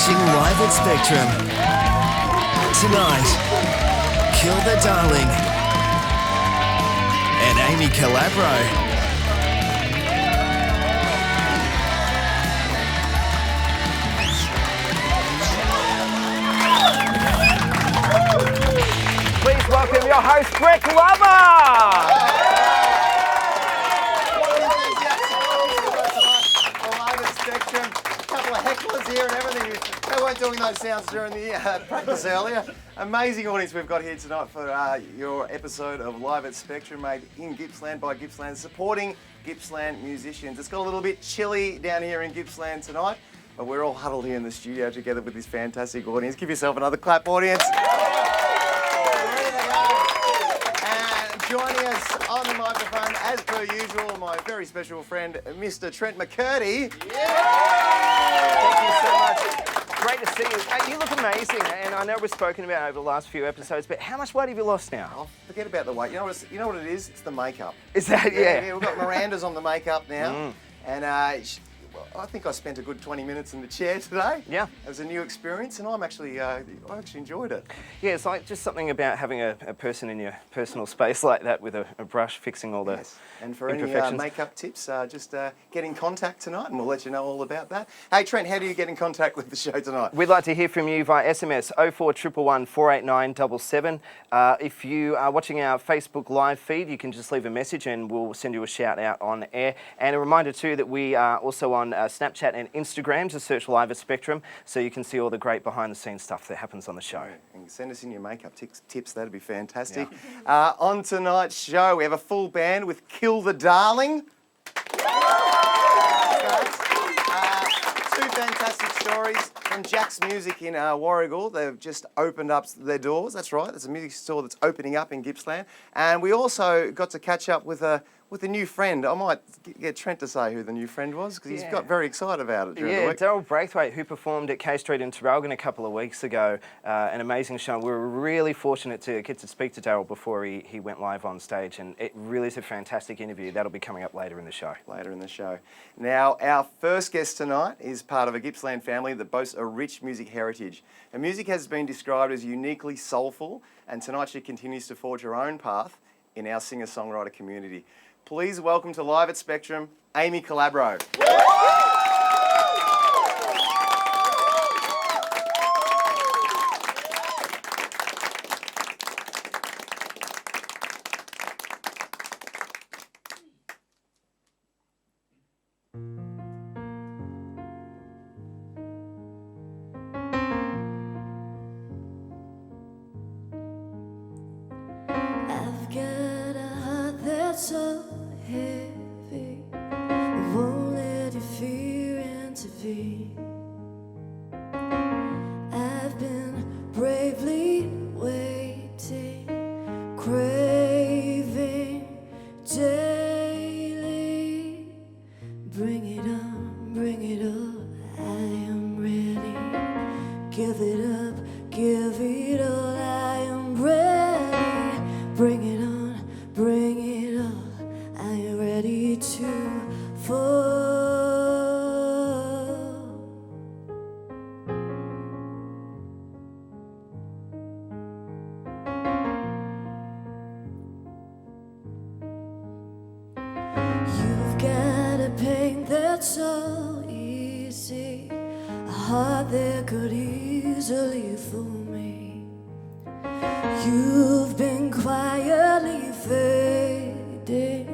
watching Live at Spectrum. Tonight, Kill the Darling and Amy Calabro. Please welcome your host, Brett Glover. Here and everything. They weren't doing those sounds during the practice earlier. Amazing audience we've got here tonight for your episode of Live at Spectrum, made in Gippsland by Gippsland, supporting Gippsland musicians. It's got a little bit chilly down here in Gippsland tonight, but we're all huddled here in the studio together with this fantastic audience. Give yourself another clap, audience. And joining us on the microphone, as per usual, my very special friend, Mr. Trent McCurdy. Thank you so much. Great to see you. You look amazing, and I know we've spoken about it over the last few episodes, but how much weight have you lost now? Oh, forget about the weight. You know what it is? It's the makeup. Is that, yeah? We've got Miranda's on the makeup now, and I think I spent a good 20 minutes in the chair today. Yeah. It was a new experience, and I actually enjoyed it. Yeah, it's like just something about having a person in your personal space like that with a brush fixing all the Yes. And for any imperfections. makeup tips, just get in contact tonight, and we'll let you know all about that. Hey, Trent, how do you get in contact with the show tonight? We'd like to hear from you via SMS 0411 489 777. If you are watching our Facebook live feed, you can just leave a message and we'll send you a shout out on air. And a reminder too that we are also on Snapchat and Instagram, to search Live at Spectrum, so you can see all the great behind the scenes stuff that happens on the show. And send us in your makeup tips, that'd be fantastic. Yeah. On tonight's show, we have a full band with Kill the Darling. Two fantastic stories from Jack's Music in Warragul. They've just opened up their doors. That's right, there's a music store that's opening up in Gippsland. And we also got to catch up with a new friend. I might get Trent to say who the new friend was, because he's got very excited about it during the week. Daryl Braithwaite, who performed at K Street in Traralgon a couple of weeks ago. An amazing show. We were really fortunate to get to speak to Daryl before he went live on stage, and it really is a fantastic interview. That'll be coming up later in the show. Now, our first guest tonight is part of a Gippsland family that boasts a rich music heritage. Her music has been described as uniquely soulful, and tonight she continues to forge her own path in our singer-songwriter community. Please welcome to Live at Spectrum, Amy Calabro. I've got a heart that's so heavy, won't let your fear intervene. I've been bravely waiting, craving daily. Bring it on, bring it on, I am ready. Give it up, give it all, I am ready. Bring it on, bring it on, I am ready to fall. You've got a pain that's so easy, a heart that could easily fool me. You've been quietly fading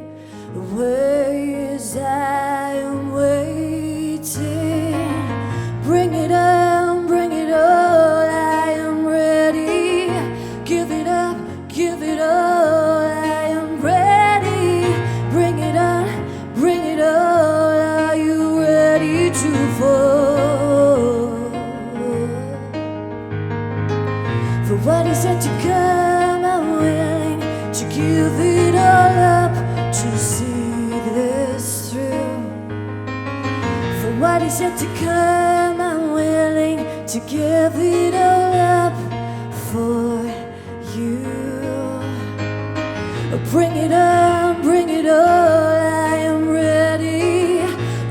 away as I am waiting. Bring it on, bring it all, I am ready. Give it up, give it all, I am ready. Bring it on, bring it all, are you ready to fall? For what is yet to come, I'm willing to give it all up to see this through. For what is yet to come, I'm willing to give it all up for you. Bring it on, bring it all, I am ready.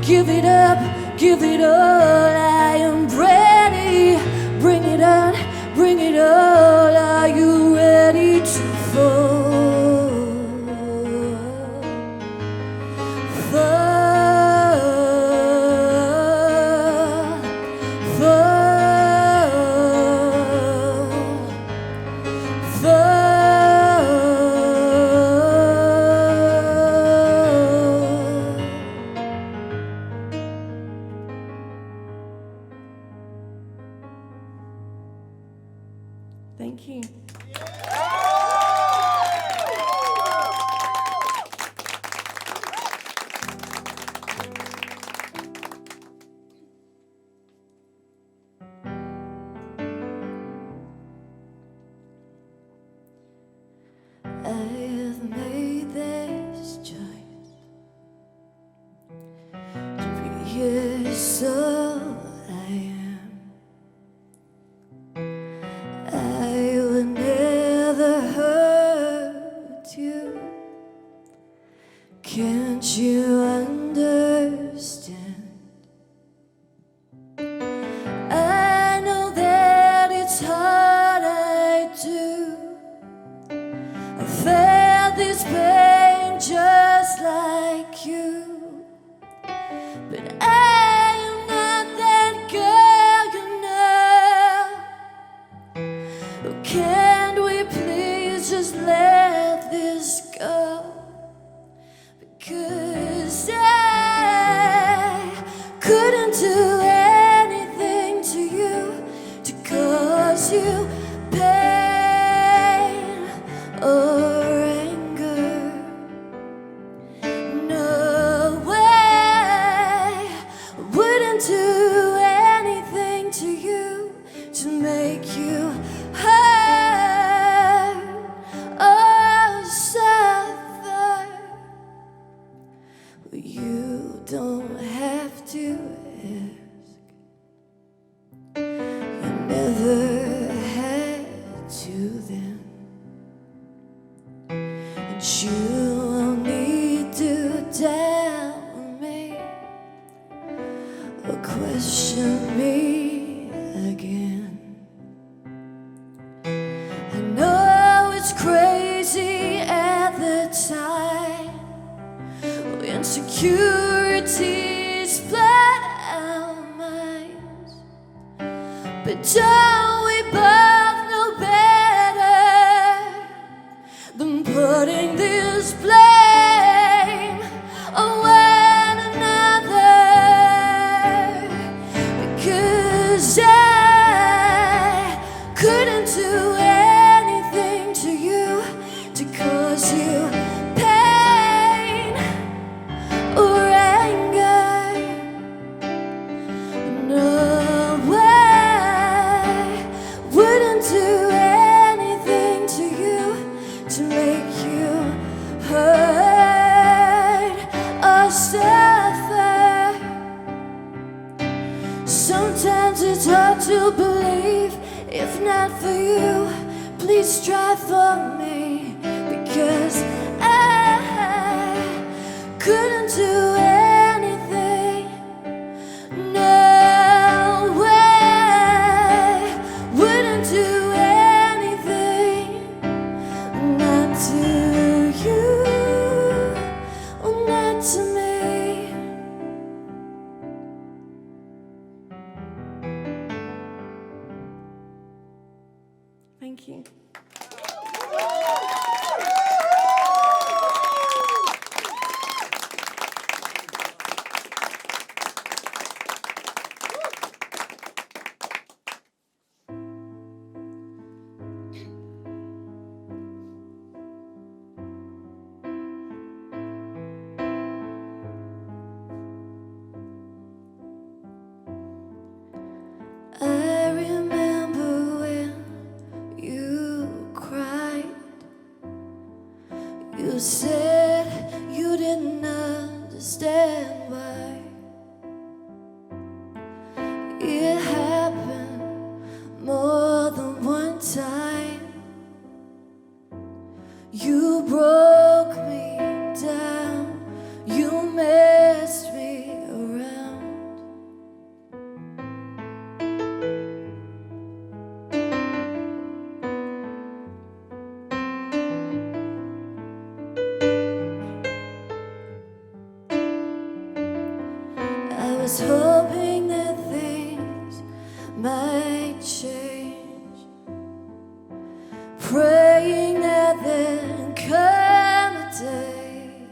Give it up, give it all, I am ready. bring it all. Are you ready to fall? Fall, fall, fall. Thank you. I have made this choice to be here, so I am. I would never hurt you. Can't you understand? I know that it's hard, I do. I felt this pain just like you, but I am not that girl, you know. Can't we please just let this go? Because I couldn't do anything to you to cause you pain or anger. No way, wouldn't do anything to you to make you hurt or suffer. You don't have to ask. You never had to then. And you won't need to doubt me or question me again. I know it's crazy at the time. Insecurities flood our minds, but don't we both know better than putting this blame on one another? Because I couldn't do anything to you to cause you pain or anger. No way, wouldn't do anything to you to make you hurt or suffer. Sometimes it's hard to believe. If not for you, please try for me. Because I couldn't do anything. No way, wouldn't do anything. Not to you, or not to me. Thank you. I remember when you cried. You said you didn't understand why. It happened more than one time. You broke me down. You messed me around. was hoping that things might change, praying that there'd come a day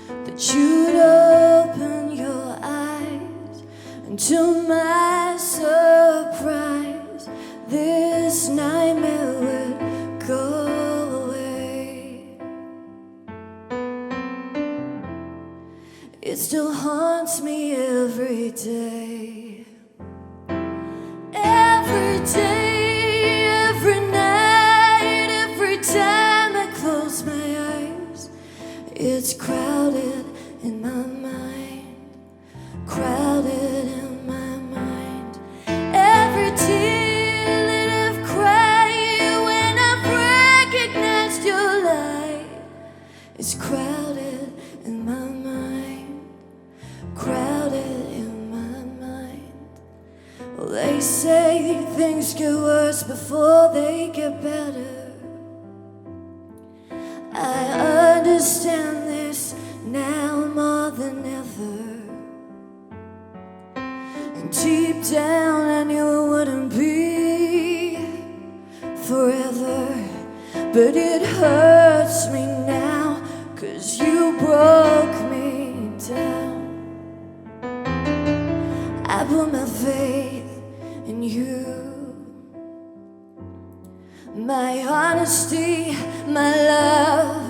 that you'd open your eyes, and to my surprise, this nightmare would go away. It still haunts me every day. Every day, every night, every time I close my eyes, it's crowded in my mind, crowded in my mind. Every tear that I've cried when I've recognized your light is crowded in my mind, crowded in my mind. Well, they say things get worse before they get better. I understand this now more than ever. And deep down I knew it wouldn't be forever. But it hurts me now, 'cause you broke me down. I put my faith in you, my honesty, my love,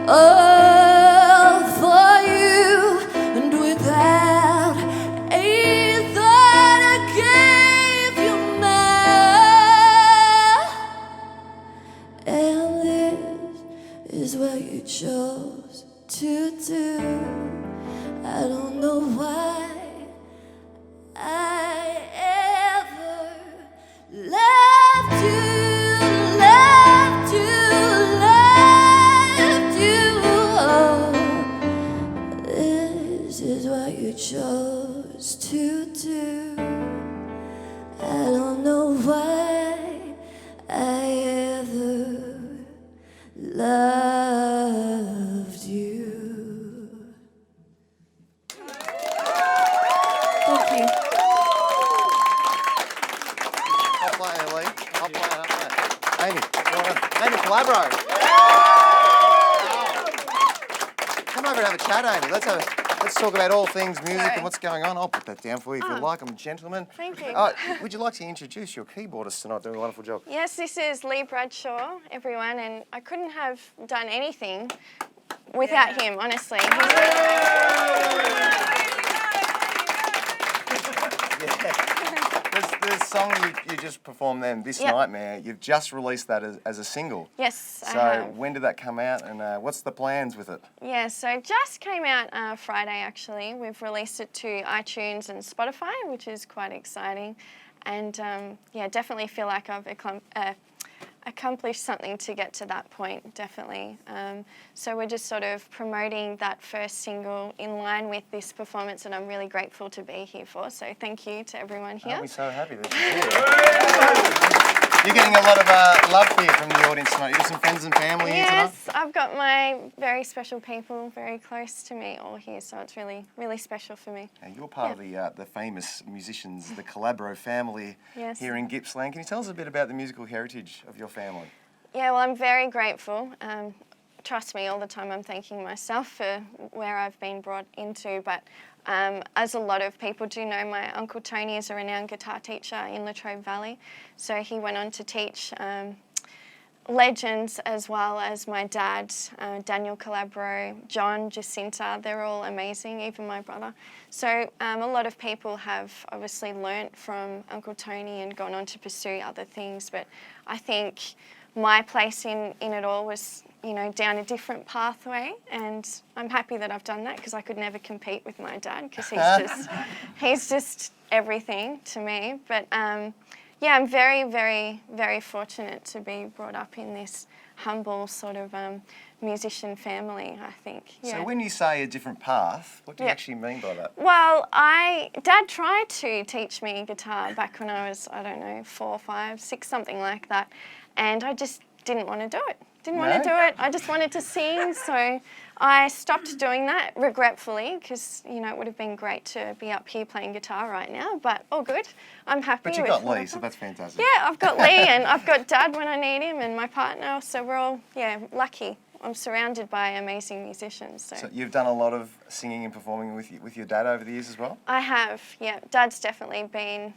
all for you. And without a thought I gave you mine. And this is what you chose to do. I don't know why I ever loved you, loved you, loved you. Oh, this is what you chose to do. I don't know why I ever loved you. Thank you. I'll play it, Lee. I'll play it. Amy, well done. Amy Calabro. Come over and have a chat, Amy. Let's talk about all things music and what's going on. I'll put that down for you if you like. I'm a gentleman. Thank you. Would you like to introduce your keyboardist tonight? Doing a wonderful job. Yes, this is Lee Bradshaw, everyone, and I couldn't have done anything without him, honestly. The song you just performed then, This Nightmare, you've just released that as a single. Yes, I So have. when did that come out, and what's the plans with it? Yeah, so it just came out Friday, actually. We've released it to iTunes and Spotify, which is quite exciting. And yeah, definitely feel like I've accomplished something to get to that point, definitely. So we're just sort of promoting that first single in line with this performance, and I'm really grateful to be here for. So thank you to everyone here. I'll be so happy that you're here. You're getting a lot of love here from the audience tonight. You got some friends and family here tonight? Yes, I've got my very special people very close to me all here, so it's really, really special for me. Now, you're part of the famous musicians, the Calabro family here in Gippsland. Can you tell us a bit about the musical heritage of your family? Yeah, well, I'm very grateful. Trust me, all the time I'm thanking myself for where I've been brought into, but as a lot of people do know, my Uncle Tony is a renowned guitar teacher in Latrobe Valley, so he went on to teach legends as well as my dad, Daniel Calabro, John, Jacinta. They're all amazing, even my brother. So a lot of people have obviously learnt from Uncle Tony and gone on to pursue other things, but I think my place in it all was, you know, down a different pathway, and I'm happy that I've done that, because I could never compete with my dad, because he's just everything to me. But yeah, I'm very, very, very fortunate to be brought up in this humble sort of musician family, I think. Yeah. So when you say a different path, what do you actually mean by that? Well, Dad tried to teach me guitar back when I was, I don't know, 4, 5, 6, something like that, and I just didn't want to do it. Didn't want to do it. I just wanted to sing, so I stopped doing that regretfully because, you know, it would have been great to be up here playing guitar right now, but all good. I'm happy But you with got what Lee, I've so done. that's fantastic. Yeah, I've got Lee and I've got Dad when I need him and my partner, so we're all, lucky. I'm surrounded by amazing musicians. So you've done a lot of singing and performing with your dad over the years as well? I have, yeah. Dad's definitely been,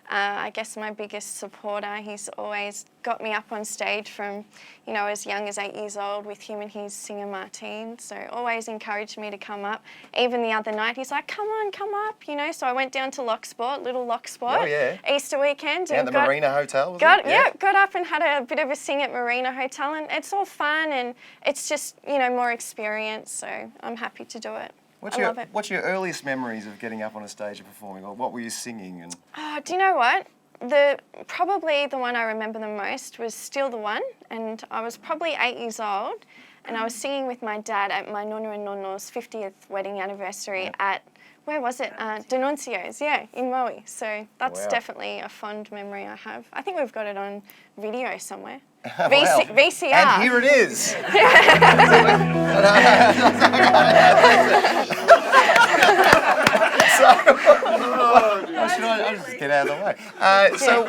I guess, my biggest supporter. He's always got me up on stage from, you know, as young as 8 years old with him and his singer Martine. So always encouraged me to come up. Even the other night, he's like, come on, come up, you know. So I went down to Locksport, little Locksport, Oh, yeah. Easter weekend. Down and the got, Marina Hotel, was got, it? Yeah, got up and had a bit of a sing at Marina Hotel. And it's all fun and it's just, you know, more experience. So I'm happy to do it. I love it. What's your earliest memories of getting up on a stage and performing? Or what were you singing? And Oh, do you know what? Probably the one I remember the most was Still the One, and I was probably 8 years old, and I was singing with my dad at my Nonna and Nonno's 50th wedding anniversary at, where was it? Denuncio's, yeah, in Moe. So that's Wow. definitely a fond memory I have. I think we've got it on video somewhere. Wow. VCR. And here it is. I'll just get out of the way. So,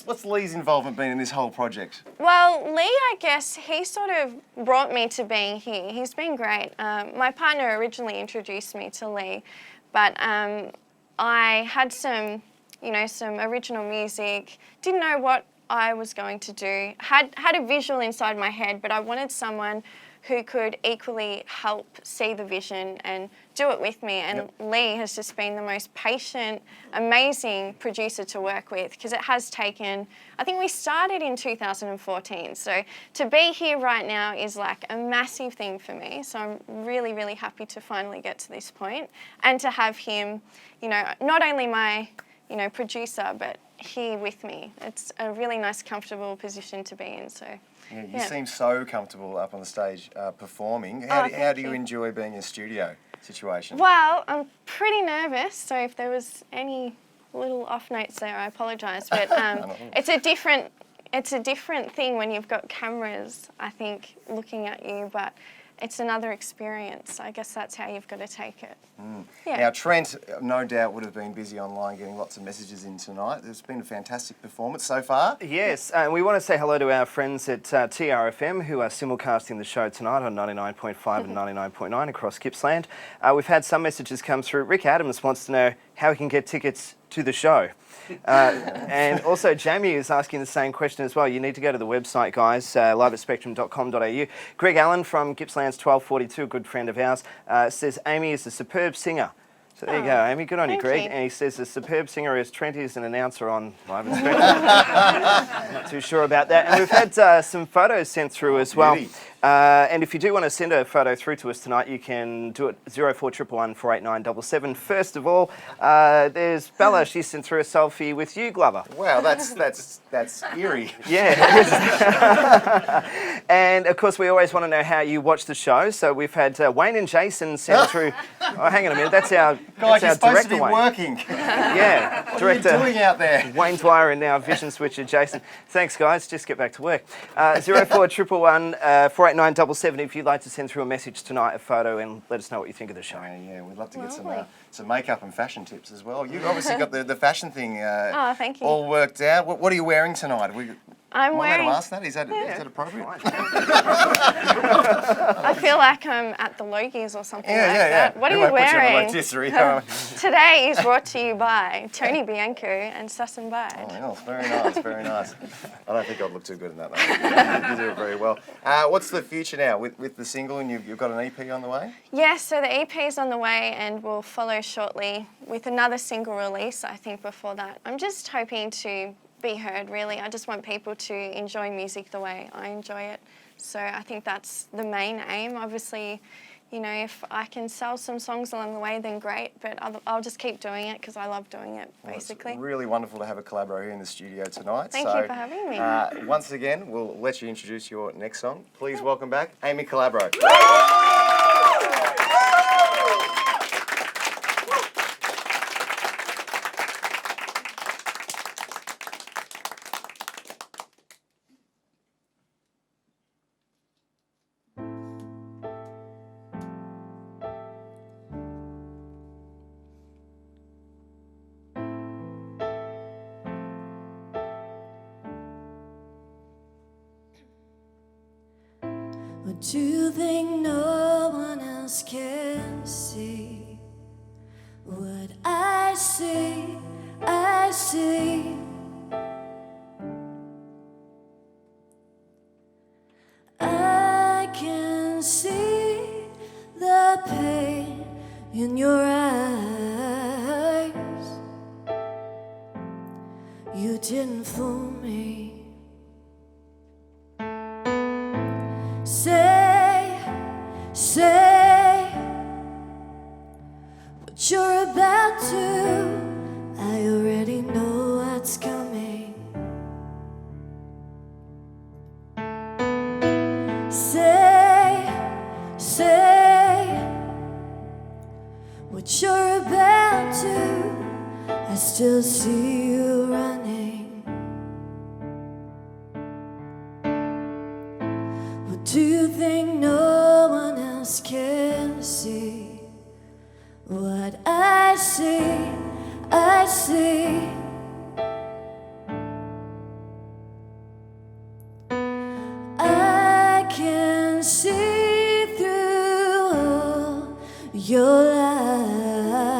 what's Lee's involvement been in this whole project? Well, Lee, I guess, he sort of brought me to being here. He's been great. My partner originally introduced me to Lee, but I had some original music, didn't know what I was going to do, had a visual inside my head, but I wanted someone who could equally help see the vision and do it with me. And Lee has just been the most patient, amazing producer to work with because it has taken, I think we started in 2014. So to be here right now is like a massive thing for me. So I'm really, really happy to finally get to this point and to have him, you know, not only my, you know, producer, but here with me. It's a really nice, comfortable position to be in. So. Yeah, you seem so comfortable up on the stage performing. How do you enjoy being in a studio situation? Well, I'm pretty nervous, so if there was any little off notes there, I apologise. But it's a different thing when you've got cameras, I think, looking at you. But it's another experience. I guess that's how you've got to take it. Yeah. Now, Trent, no doubt, would have been busy online getting lots of messages in tonight. It's been a fantastic performance so far. Yes, we want to say hello to our friends at TRFM who are simulcasting the show tonight on 99.5 and 99.9 across Gippsland. We've had some messages come through. Rick Adams wants to know how he can get tickets to the show. And also Jamie is asking the same question as well. You need to go to the website, guys, live@spectrum.com.au. Greg Allen from Gippsland's 1242, a good friend of ours, says Amy is a superb singer. So there you go, Amy. Good on you, thank Greg. you. And he says a superb singer as Trent is an announcer on Live at Spectrum. Not too sure about that. And we've had some photos sent through as well. Beauty. And if you do want to send a photo through to us tonight, you can do it 0411 489 First of all, there's Bella. She sent through a selfie with you, Glover. Wow, that's eerie. Yeah. And of course, we always want to know how you watch the show. So we've had Wayne and Jason send through. Oh, hang on a minute. That's our Guys, you're that's our supposed to director be Wayne. working. Yeah, What director. are you doing out there? Wayne Dwyer and now Vision Switcher Jason. Thanks, guys. Just get back to work. 0411 489 if you'd like to send through a message tonight, a photo, and let us know what you think of the show. Yeah, we'd love to get Lovely. some makeup and fashion tips as well. You've obviously got the fashion thing Oh, thank you. all worked out. What are you wearing tonight? I'm Am I allowed wearing. to ask that? Is that appropriate? I feel like I'm at the Logies or something like that. What are We you won't put on wearing? a rotisserie. Today is brought to you by Tony Bianco and Susan Bide. Oh, yes, very nice, very nice. I don't think I'd look too good in that, though. You do it very well. What's the future now with the single, and you've got an EP on the way? Yes, so the EP is on the way and will follow shortly with another single release, I think, before that. I'm just hoping to be heard, really. I just want people to enjoy music the way I enjoy it. So I think that's the main aim. Obviously, you know, if I can sell some songs along the way, then great, but I'll just keep doing it because I love doing it, basically. It's really wonderful to have a Calabro here in the studio tonight. Thank you for having me. Once again, we'll let you introduce your next song. Please welcome back Amy Calabro. Or do you think no one else can see what I see? I see. I can see the pain in your eyes. You didn't fool me. Say what you're about to. I already know what's coming. Say what you're about to. I still see you running. What do you think no one else can see? What I see, I see. I can see through all your lies.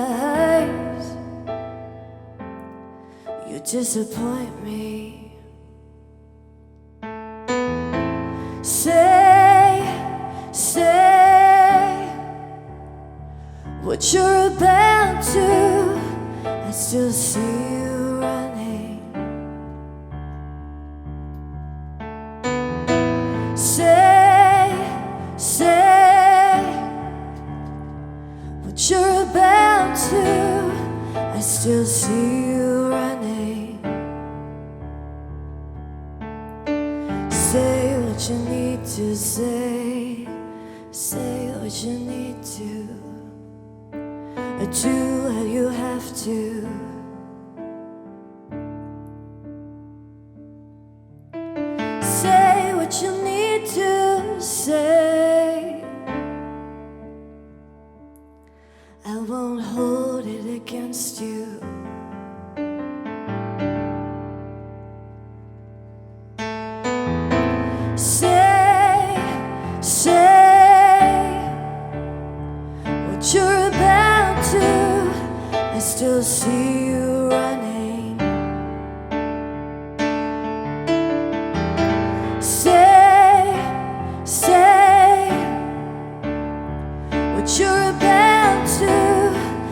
You disappoint me. Say what you're about to. I still see you running. Say what you're about to. I still see you running. Say what you need to say. Say what you need to. Do what you have to. Say what you need to say. I won't hold it against you. Say what you're about to. I still see you running. Say what you're about to.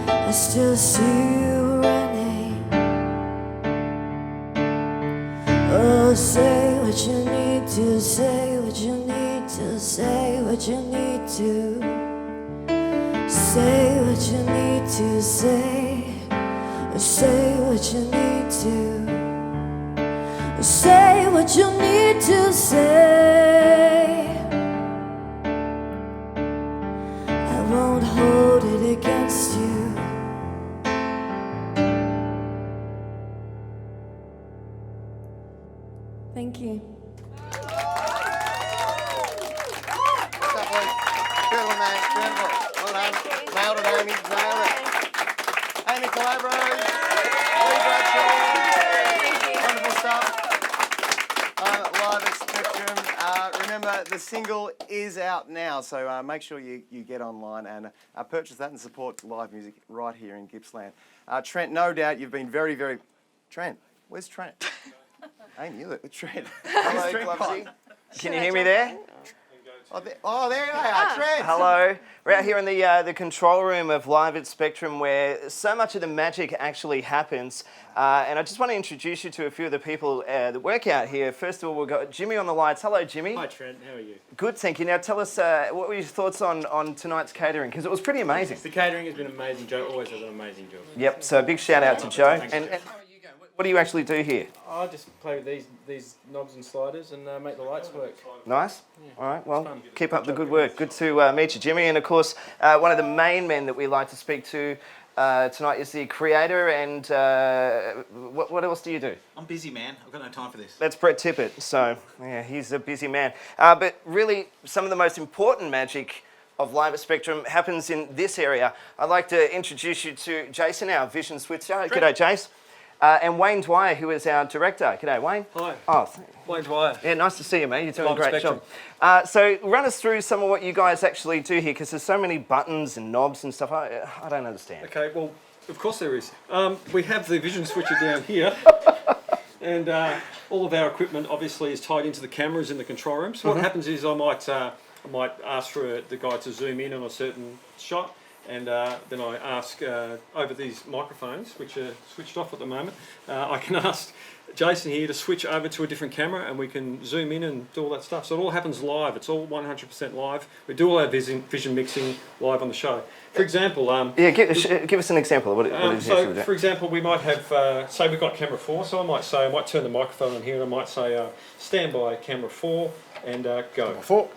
I still see you running. Oh, say what you need to say, what you need to say, what you need to. Say what you need to say, or say what you need to, or say what you need to say. I won't hold it against you. Thank you. Beautiful, man. Beautiful. Well done. Nailed it, Amy. Nailed it. Amy Calabro. Wonderful stuff. Live at Spectrum. Remember, the single is out now, so make sure you get online and purchase that and support live music right here in Gippsland. Trent, no doubt you've been very, very... Trent, where's Trent? Amy, you look... Trent. Hello, Clubsy. Can you hear me there? Oh, there you are, Trent. Hello. We're out here in the control room of Live at Spectrum, where so much of the magic actually happens. And I just want to introduce you to a few of the people that work out here. First of all, we've got Jimmy on the lights. Hello, Jimmy. Hi, Trent. How are you? Good, thank you. Now, tell us, what were your thoughts on tonight's catering? Because it was pretty amazing. The catering has been amazing. Joe always does an amazing job. Yep, so a big shout out to Joe. Thanks, And Joe. what do you actually do here? I just play with these knobs and sliders and make the lights work. Nice. Yeah, All right, well, fun. keep up the good work. Good to meet you, Jimmy. And of course, one of the main men that we like to speak to tonight is the creator. And what else do you do? I'm busy, man. I've got no time for this. That's Brett Tippett. So, yeah, he's a busy man. But really, some of the most important magic of Live at Spectrum happens in this area. I'd like to introduce you to Jason, our vision switcher. G'day, Jace. and Wayne Dwyer, who is our director. G'day, Wayne. Hi. Oh, Wayne Dwyer. yeah, nice to see you, mate. You're doing a Live great Spectrum. job. So run us through some of what you guys actually do here, because there's so many buttons and knobs and stuff. I don't understand. Okay, well, of course there is. We have the vision switcher down here. And all of our equipment obviously is tied into the cameras in the control room. So what happens is I might ask for the guy to zoom in on a certain shot, and then I ask over these microphones, which are switched off at the moment, I can ask Jason here to switch over to a different camera, and we can zoom in and do all that stuff. So it all happens live. It's all 100% live. We do all our vision mixing live on the show. For example, Yeah, give us an example of what it is. so, for example, we might have, say we've got camera 4, so I might turn the microphone on here, and I might say, stand by camera 4, and go. 4.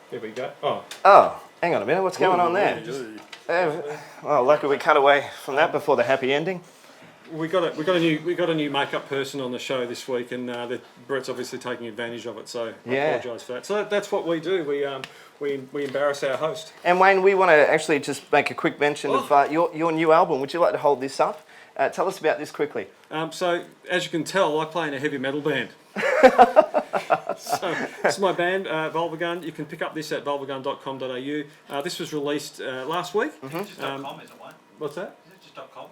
There we go. Oh, Oh, hang on a minute. What's going on there? Well, lucky we cut away from that before the happy ending. we got a new makeup person on the show this week, and Brett's obviously taking advantage of it. So I Yeah. apologise for that. So that's what we do. We embarrass our host. And Wayne, we want to actually just make a quick mention of your new album. Would you like to hold this up? Tell us about this quickly. So as you can tell, I play in a heavy metal band. So this is my band, Warragul. You can pick up this at warragul.com.au. This was released last week. Just .com, is it, Wayne? What's that? Is it just .com?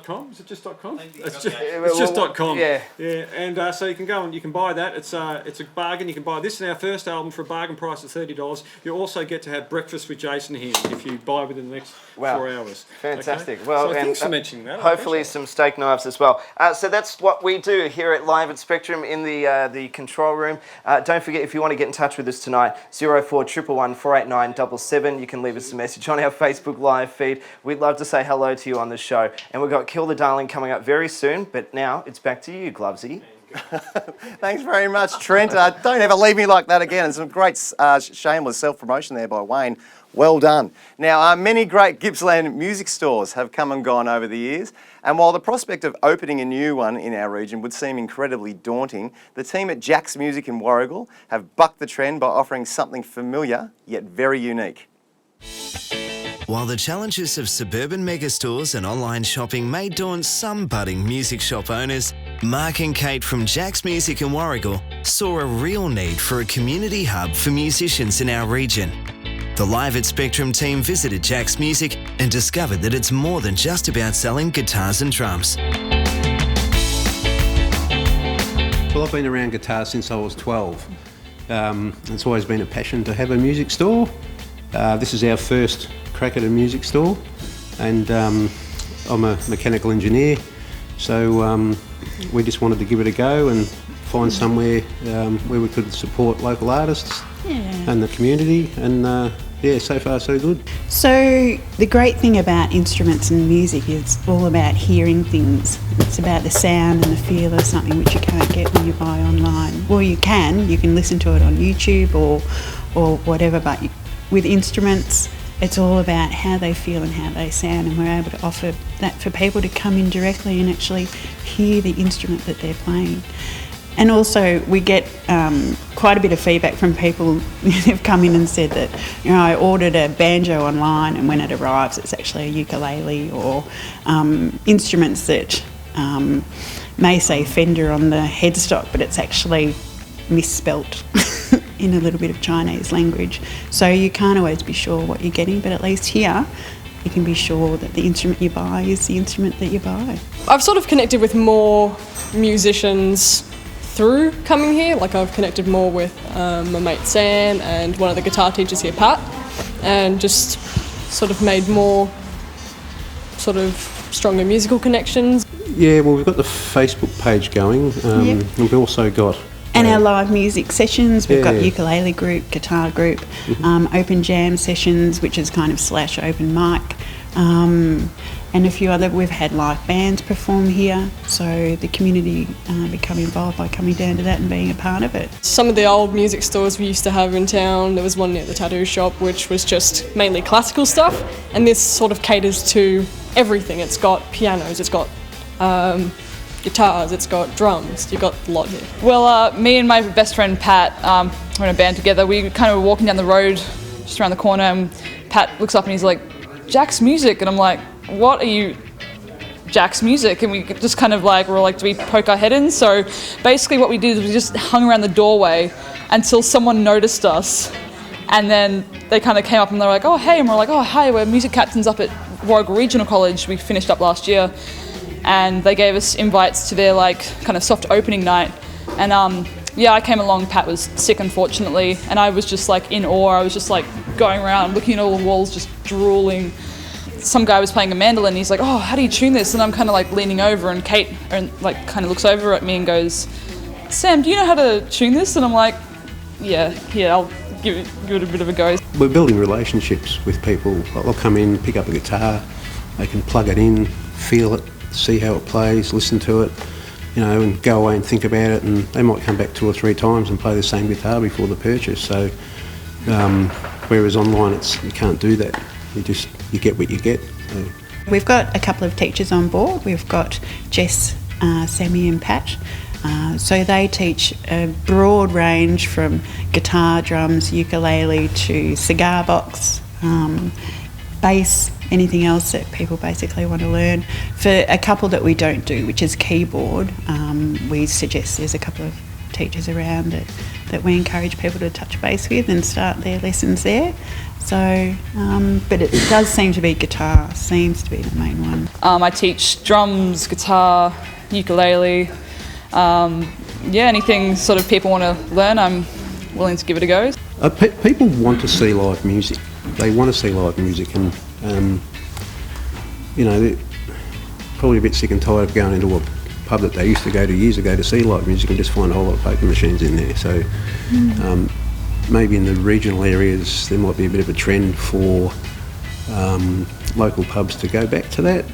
.com? Is it just .com? I think you It's got just, the- it's just .com. Yeah. Yeah, and so you can go and you can buy that. It's a bargain. You can buy this and our first album for a bargain price of $30. You also get to have breakfast with Jason here if you buy within the next 4 hours. Fantastic. Okay? Well, so and thanks for mentioning that. I hopefully appreciate some steak knives as well. So that's what we do here at Live at Spectrum in the control room. Don't forget, if you want to get in touch with us tonight, 0411 489 77. You can leave us a message on our Facebook Live feed. We'd love to say hello to you on the show. And we've got Kill the Darling coming up very soon. But now it's back to you, Glovesy. Thanks very much, Trent. Don't ever leave me like that again. And some great shameless self-promotion there by Wayne. Well done. Now, many great Gippsland music stores have come and gone over the years, and while the prospect of opening a new one in our region would seem incredibly daunting, the team at Jack's Music in Warragul have bucked the trend by offering something familiar yet very unique. While the challenges of suburban megastores and online shopping may daunt some budding music shop owners, Mark and Kate from Jack's Music in Warragul saw a real need for a community hub for musicians in our region. The Live at Spectrum team visited Jack's Music and discovered that it's more than just about selling guitars and drums. Well, I've been around guitars since I was 12. It's always been a passion to have a music store. This is our first crack at a music store, and I'm a mechanical engineer, so we just wanted to give it a go and find somewhere where we could support local artists and the community, and so far so good. So the great thing about instruments and music is all about hearing things. It's about the sound and the feel of something which you can't get when you buy online. Well, you can listen to it on YouTube or whatever, but with instruments, it's all about how they feel and how they sound, and we're able to offer that for people to come in directly and actually hear the instrument that they're playing. And also we get quite a bit of feedback from people who've come in and said that, I ordered a banjo online, and when it arrives it's actually a ukulele, or instruments that may say Fender on the headstock, but it's actually misspelt in a little bit of Chinese language. So you can't always be sure what you're getting, but at least here you can be sure that the instrument you buy is the instrument that you buy. I've sort of connected with more musicians through coming here. Like, I've connected more with my mate Sam and one of the guitar teachers here, Pat, and just sort of made more sort of stronger musical connections. Yeah, well, we've got the Facebook page going. We've also got And our live music sessions, we've got Yeah. ukulele group, guitar group, open jam sessions, which is kind of / open mic, and a few other. We've had live bands perform here, so the community become involved by coming down to that and being a part of it. Some of the old music stores we used to have in town, there was one near the tattoo shop which was just mainly classical stuff, and this sort of caters to everything. It's got pianos, it's got guitars, it's got drums, you've got a lot here. Well, me and my best friend Pat, we're in a band together. We kind of were walking down the road just around the corner, and Pat looks up and he's like, Jack's Music, and I'm like, what are you Jack's music, and we just kind of like, we're like, do we poke our head in? So basically what we did is we just hung around the doorway until someone noticed us, and then they kind of came up and they're like, oh hey, and we're like, oh hi, we're music captains up at Warragul Regional College. We finished up last year, and they gave us invites to their like kind of soft opening night, and yeah, I came along. Pat was sick, unfortunately, and I was just like in awe. I was just like going around looking at all the walls, just drooling. Some guy was playing a mandolin. He's like, oh, how do you tune this? And I'm kind of like leaning over, and Kate like kind of looks over at me and goes, Sam, do you know how to tune this? And I'm like, yeah, I'll give it a bit of a go. We're building relationships with people. They'll come in, pick up a guitar, they can plug it in, feel it, see how it plays, listen to it, you know, and go away and think about it, and they might come back 2 or 3 times and play the same guitar before the purchase. So whereas online you can't do that. You get what you get. So. We've got a couple of teachers on board. We've got Jess, Sammy and Pat. So they teach a broad range from guitar, drums, ukulele to cigar box, bass, anything else that people basically want to learn. For a couple that we don't do, which is keyboard, we suggest there's a couple of teachers around that we encourage people to touch base with and start their lessons there. So, but it does seem to be guitar, seems to be the main one. I teach drums, guitar, ukulele, anything sort of people want to learn, I'm willing to give it a go. People want to see live music. They want to see live music, and you know, they're probably a bit sick and tired of going into a pub that they used to go to years ago to see live music and just find a whole lot of poker machines in there. So maybe in the regional areas there might be a bit of a trend for local pubs to go back to that,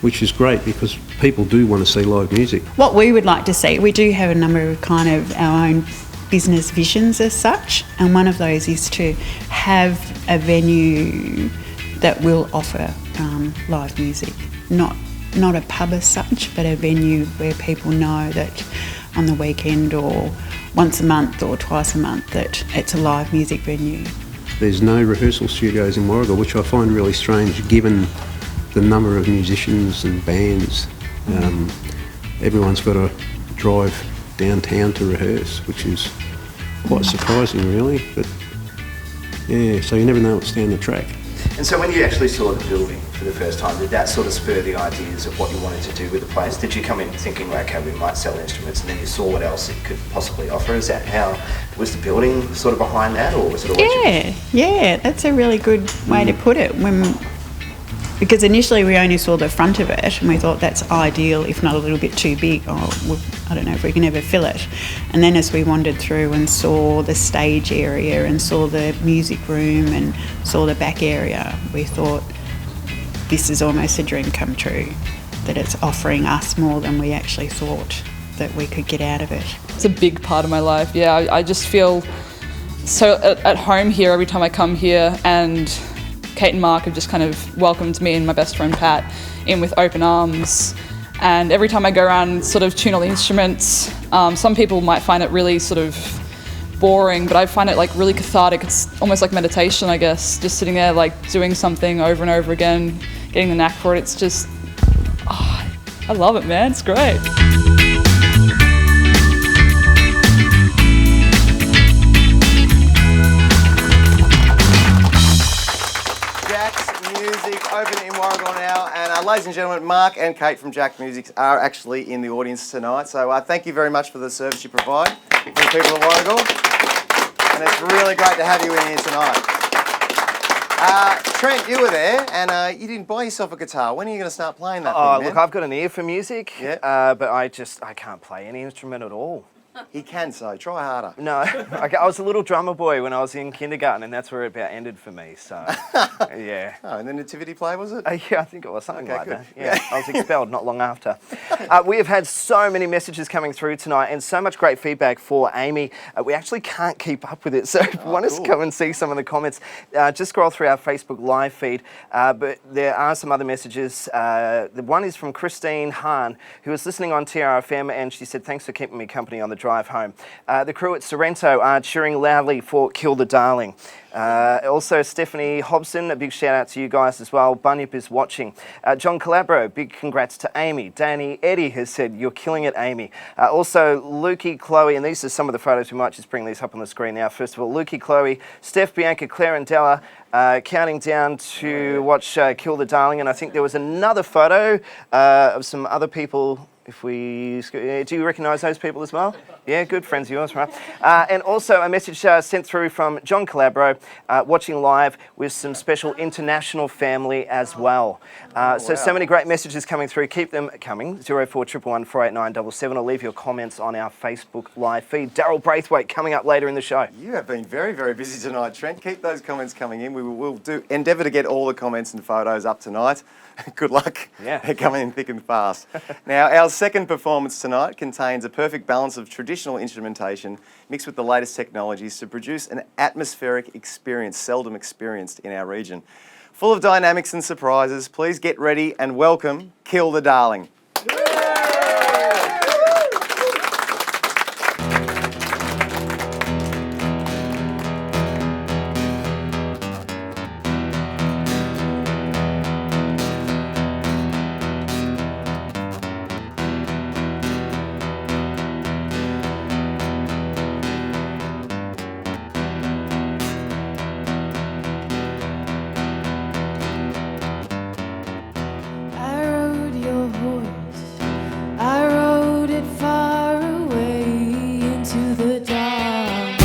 which is great because people do want to see live music. What we would like to see, we do have a number of kind of our own business visions as such, and one of those is to have a venue that will offer live music, not a pub as such, but a venue where people know that on the weekend or once a month or twice a month that it's a live music venue. There's no rehearsal studios in Warragul, which I find really strange given the number of musicians and bands. Everyone's got to drive downtown to rehearse, which is quite surprising really, but yeah, so you never know what's down the track. And so when you actually saw the building for the first time, did that sort of spur the ideas of what you wanted to do with the place? Did you come in thinking, well, okay, we might sell instruments, and then you saw what else it could possibly offer? Is that how, was the building sort of behind that, or was it always... Yeah, that's a really good way to put it. Because initially we only saw the front of it and we thought that's ideal, if not a little bit too big. I don't know if we can ever fill it. And then as we wandered through and saw the stage area and saw the music room and saw the back area, we thought this is almost a dream come true, that it's offering us more than we actually thought that we could get out of it. It's a big part of my life, yeah. I just feel so at home here every time I come here, and Kate and Mark have just kind of welcomed me and my best friend Pat in with open arms. And every time I go around and sort of tune all the instruments, some people might find it really sort of boring, but I find it like really cathartic. It's almost like meditation, I guess, just sitting there like doing something over and over again, getting the knack for it. It's just, I love it, man, it's great. Open in Warragul now, and ladies and gentlemen, Mark and Kate from Jack Music are actually in the audience tonight, so thank you very much for the service you provide for the people of Warragul, and it's really great to have you in here tonight. Trent, you were there, and you didn't buy yourself a guitar. When are you going to start playing that thing, man? Look, I've got an ear for music, but I can't play any instrument at all. He can, so try harder. No, I was a little drummer boy when I was in kindergarten, and that's where it about ended for me. So, yeah. Oh, and the nativity play, was it? Yeah, I think it was something like that. Yeah, I was expelled not long after. We have had so many messages coming through tonight, and so much great feedback for Amy. We actually can't keep up with it, so if you want us to come and see some of the comments, just scroll through our Facebook live feed. But there are some other messages. The one is from Christine Hahn, who was listening on TRFM, and she said, "Thanks for keeping me company on the drive home. The crew at Sorrento are cheering loudly for Kill the Darling. Also, Stephanie Hobson, a big shout out to you guys as well. Bunyip is watching. John Calabro, big congrats to Amy. Danny Eddie has said, you're killing it, Amy. Also, Lukey, Chloe, and these are some of the photos. We might just bring these up on the screen now. First of all, Lukey, Chloe, Steph, Bianca, Claire and Della counting down to watch Kill the Darling. And I think there was another photo of some other people. If we do you recognise those people as well? Yeah, good friends of yours, right? And also a message sent through from John Calabro, watching live with some special international family as well. So many great messages coming through. Keep them coming. 0411 489 77, or leave your comments on our Facebook live feed. Daryl Braithwaite coming up later in the show. You have been very, very busy tonight, Trent. Keep those comments coming in. We will endeavour to get all the comments and photos up tonight. Good luck. Yeah. They're coming in thick and fast. Now, our second performance tonight contains a perfect balance of traditional instrumentation mixed with the latest technologies to produce an atmospheric experience seldom experienced in our region. Full of dynamics and surprises, please get ready and welcome Kill the Darling. I rode your horse, I rode it far away into the dark.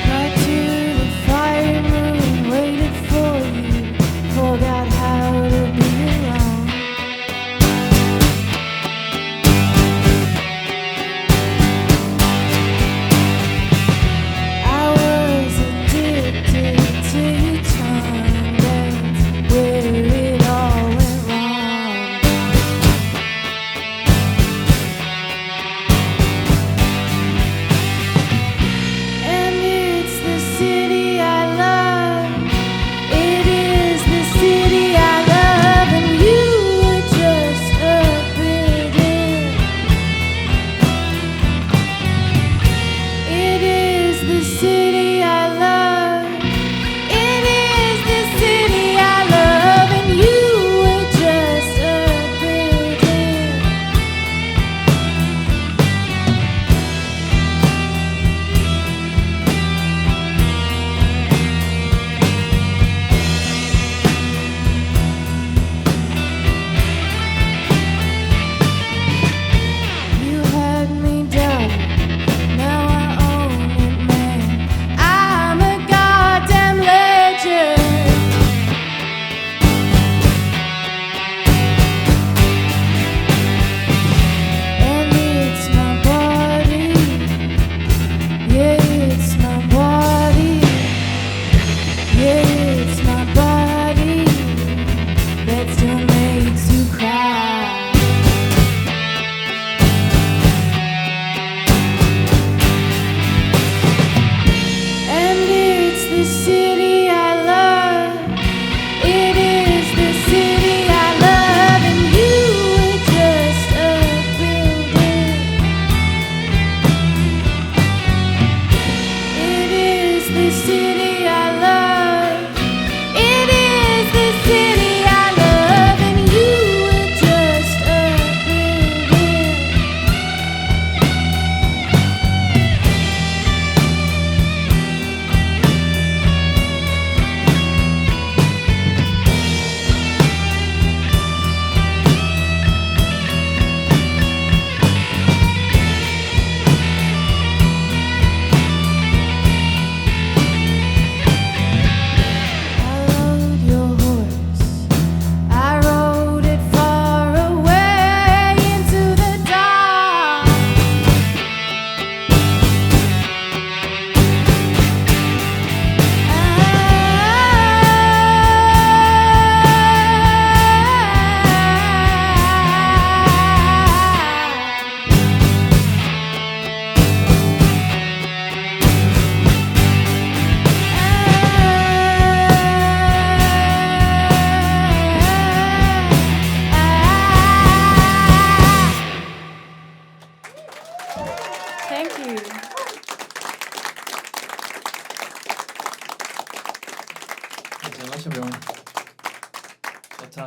Right to the fire moon, waited for you, forgot how to be alone. I was addicted to your tongue, that's where it all went wrong. And it's the city I love, it is the city I love, and you were just a bit in. It is the city I love. It is the city I love, and you were just a bit in. You had me down. Now I own it, man. I'm a goddamn legend. And it's my body. Yeah, it's my body. Yeah, it's my body that still makes you cry. And it's the city I love. It is the city I love, and you were just a building. It is the city I love. It is the city I love, and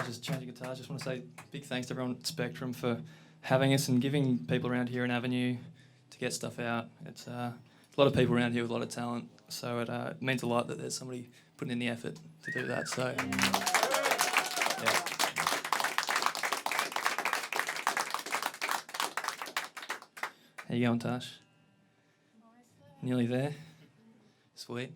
just changing guitars. Just want to say big thanks to everyone at Spectrum for having us and giving people around here an avenue to get stuff out. It's a lot of people around here with a lot of talent, so it means a lot that there's somebody putting in the effort to do that. So, yeah. How you going, Tash? Nearly there. Sweet.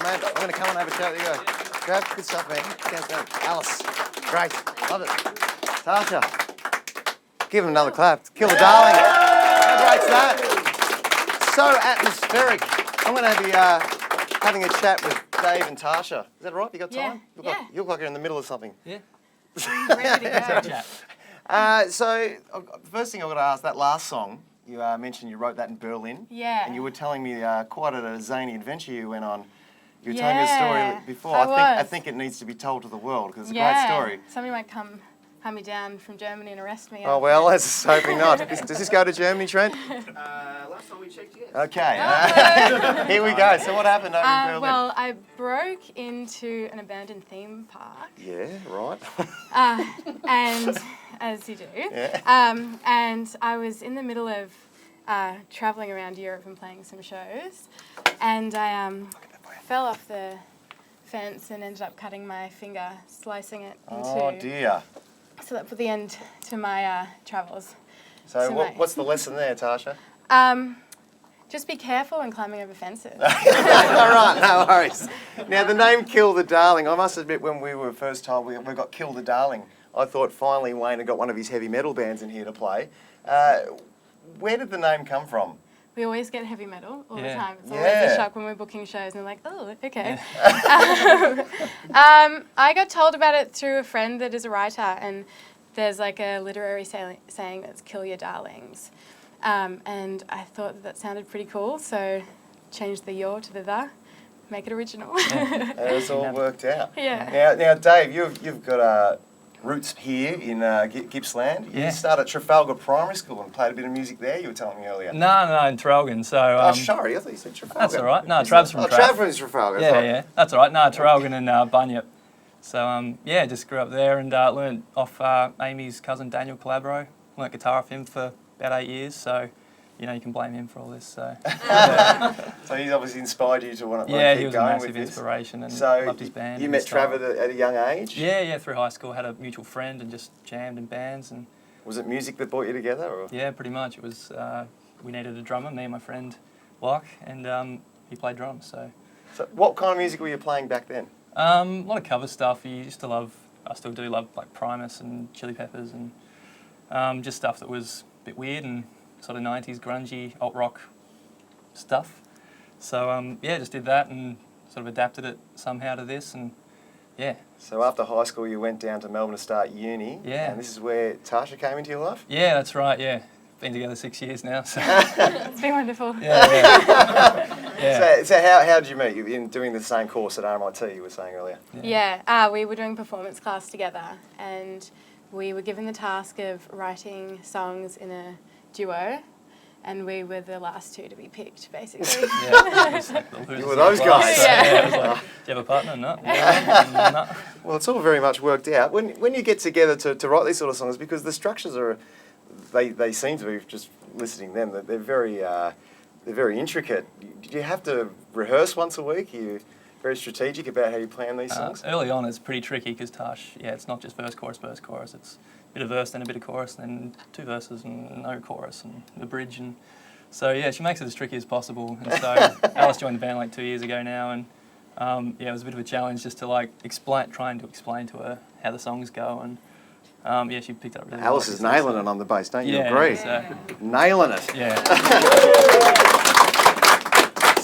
man. I'm going to come and have a chat with you guys. Trav, good stuff, man. Sounds good. Alice, great. Love it. Tasha, give him another clap. Kill the Darling. How great's that? So atmospheric. I'm going to be having a chat with Dave and Tasha. Is that right? You got time? Yeah. You look like you're in the middle of something. Yeah. Ready to go. So the first thing I've got to ask, that last song, you mentioned you wrote that in Berlin. Yeah. And you were telling me quite a zany adventure you went on. You were telling me a story before. I think it needs to be told to the world because it's a great story. Somebody might come hunt me down from Germany and arrest me. Oh, well, let's hoping not. Does this go to Germany, Trent? Last time we checked, yes. Okay. Here we go. So what happened over in Berlin? Well, I broke into an abandoned theme park. Yeah, right. And as you do. Yeah. And I was in the middle of travelling around Europe and playing some shows. And I fell off the fence and ended up cutting my finger, slicing it in two. Oh, dear. So that put the end to my travels. So what's the lesson there, Tasha? Just be careful when climbing over fences. All right, no worries. Now, the name Kill the Darling, I must admit, when we were first told we got Kill the Darling, I thought finally Wayne had got one of his heavy metal bands in here to play. Where did the name come from? We always get heavy metal all the time. It's always Yeah. a shock when we're booking shows and they're like, oh, okay. I got told about it through a friend that is a writer, and there's like a literary saying that's kill your darlings. And I thought that sounded pretty cool, so changed the your to the, make it original. It's all worked out. Yeah. Now, Dave, you've got roots here in Gippsland. You started at Trafalgar Primary School and played a bit of music there, you were telling me earlier. No, in Traralgon. So, sorry, I thought you said Trafalgar. That's all right. No, Trav's from Trav. Trav from Trafalgar. Yeah, that's all right. No, Traralgon and Bunyip. So, just grew up there and learned off Amy's cousin Daniel Calabro. Learnt guitar off him for about 8 years, so you can blame him for all this. So, So he's obviously inspired you to want to yeah, keep he was a going massive with inspiration and so loved his band. You and met his style. Trav at a young age? Yeah, through high school, had a mutual friend and just jammed in bands. And was it music that brought you together? Or? Yeah, pretty much. It was. We needed a drummer, me and my friend Locke, and he played drums. So what kind of music were you playing back then? a lot of cover stuff. You used to love. I still do love like Primus and Chili Peppers and just stuff that was a bit weird and sort of 90s grungy alt rock stuff. So just did that and sort of adapted it somehow to this, and yeah. So after high school you went down to Melbourne to start uni. Yeah. And this is where Tasha came into your life? Yeah, that's right, yeah. Been together 6 years now, so. It's been wonderful. So how did you meet? You've been doing the same course at RMIT, you were saying earlier. Yeah, we were doing performance class together, and we were given the task of writing songs in a duo, and we were the last two to be picked, basically. You were those guys. Yeah. Do you have a partner? No. No. Well, it's all very much worked out. When you get together to write these sort of songs, because the structures are, they seem to be, just listening to them, that they're very intricate. Do you have to rehearse once a week? Are you very strategic about how you plan these songs? Early on, it's pretty tricky because Tash, it's not just verse, chorus. It's a bit of verse, then a bit of chorus, then two verses and no chorus and the bridge. And so, she makes it as tricky as possible. And so Alice joined the band like 2 years ago now, and it was a bit of a challenge just to trying to explain to her how the songs go. And she picked up really well. Alice is nailing it on the bass, don't you Yeah, agree? so, nailing it. Yeah.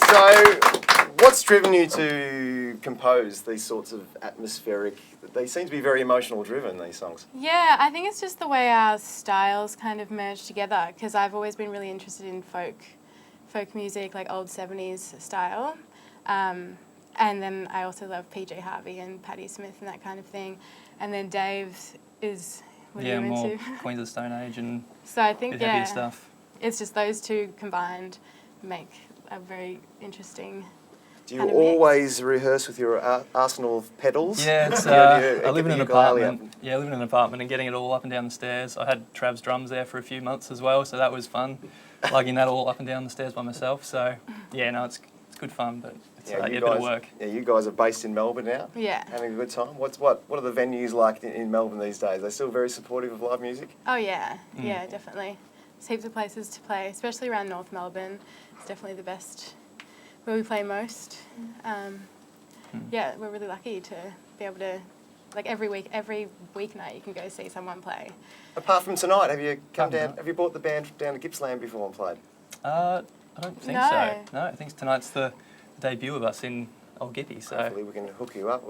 So, what's driven you to compose these sorts of atmospheric, they seem to be very emotional driven, these songs? Yeah, I think it's just the way our styles kind of merge together, because I've always been really interested in folk music, like old 70s style. And then I also love PJ Harvey and Patti Smith and that kind of thing. And then Dave is, what are you more into? Queens of the Stone Age and so I think, heavier stuff. It's just those two combined make a very interesting. Do you always rehearse with your arsenal of pedals? Yeah, it's, I live in an apartment. Yeah, I live in an apartment and getting it all up and down the stairs. I had Trav's drums there for a few months as well, so that was fun, lugging that all up and down the stairs by myself. So, it's good fun, but it's a bit of work. Yeah, you guys are based in Melbourne now? Yeah. Having a good time? What are the venues like in Melbourne these days? Are they still very supportive of live music? Oh, yeah. Yeah, definitely. There's heaps of places to play, especially around North Melbourne. It's definitely the best, where we play most. yeah, we're really lucky to be able to, like every weeknight you can go see someone play. Apart from tonight, have you come down? Have you brought the band down to Gippsland before and played? I don't think so. No, I think tonight's the debut of us in Old Gippy. So hopefully we can hook you up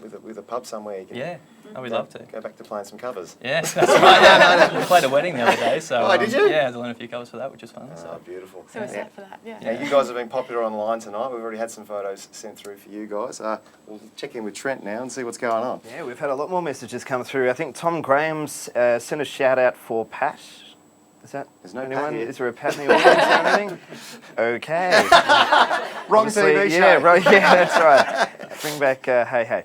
with a pub somewhere. You can we'd love to. Go back to playing some covers. Yes, that's right. We played a wedding the other day, so did you? Yeah, I had to learn a few covers for that, which was fun. Oh, beautiful. So we're set for that. Yeah. Now, you guys have been popular online tonight. We've already had some photos sent through for you guys. We'll check in with Trent now and see what's going on. Yeah, we've had a lot more messages come through. I think Tom Graham's sent a shout out for Pat. Is that There's no anyone? Pat here. Is there a Pat in the audience or anything? Okay. Wrong Obviously, TV show. Yeah, right. Yeah, that's right. Bring back Hey Hey.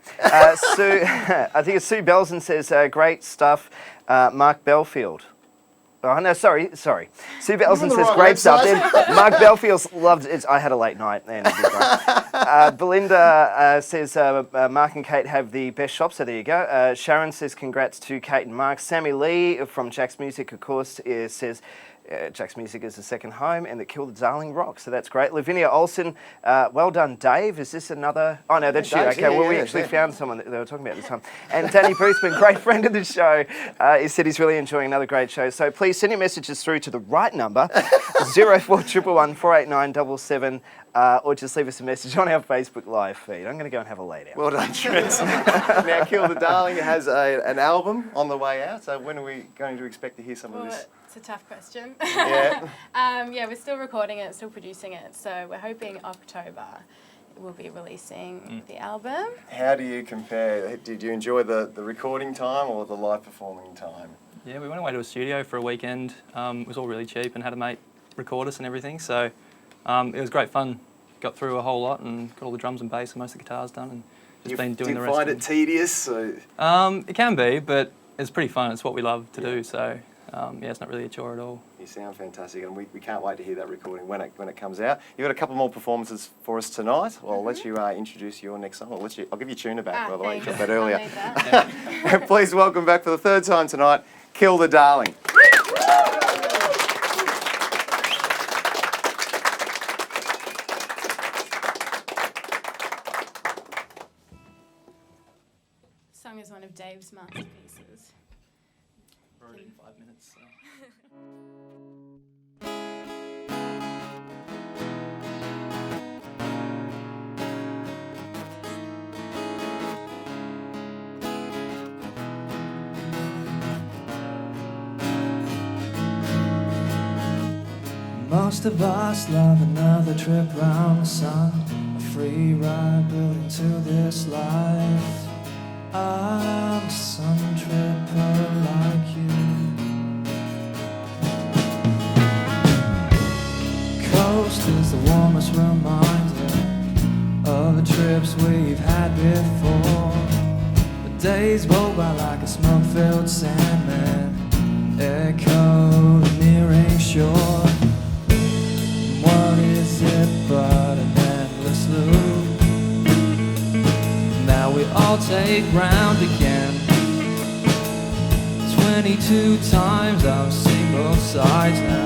Sue, I think it's Sue Belson says great stuff. Mark Belfield. Oh no, sorry. Sue Belson says great stuff. Then Mark Belfield's loved it. I had a late night. And Belinda says Mark and Kate have the best shop. So there you go. Sharon says congrats to Kate and Mark. Sammy Lee from Jack's Music, of course, says Jack's Music is the second home and that Kill the Darling rock. So that's great. Lavinia Olsen, well done, Dave. Is this another? Oh no, that's you. Okay, we actually found someone that they were talking about this time. And Danny Boothman, great friend of the show, he said he's really enjoying another great show. So please send your messages through to the right number, 04111 489 77, or just leave us a message on our Facebook live feed. I'm going to go and have a lay down. Well done, Trent. Now, Kill the Darling has an album on the way out. So when are we going to expect to hear some of this? It's a tough question. Yeah. Yeah, we're still recording it, still producing it. So we're hoping October we'll be releasing the album. How do you compare? Did you enjoy the recording time or the live performing time? Yeah, we went away to a studio for a weekend. It was all really cheap and had a mate record us and everything. So it was great fun. Got through a whole lot and got all the drums and bass and most of the guitars done and just been doing the rest. Do you find it tedious? It can be, but it's pretty fun. It's what we love to do. So yeah, it's not really a chore at all. You sound fantastic, and we can't wait to hear that recording when it comes out. You've got a couple more performances for us tonight. Well, I'll let you introduce your next song. I'll give you tuna back, by the way. You got that earlier. That. Please welcome back for the third time tonight, Kill the Darling. The song is one of Dave's masterpieces. We're already in 5 minutes. So. Most of us love another trip round the sun, a free ride built into this life. I'm a sun tripper like you. Coast is the warmest reminder of the trips we've had before. The days roll by like a smoke-filled Sandman, echo the nearing shore. What is it but an endless loop? Now we all take ground again. 22 times I've seen both sides now.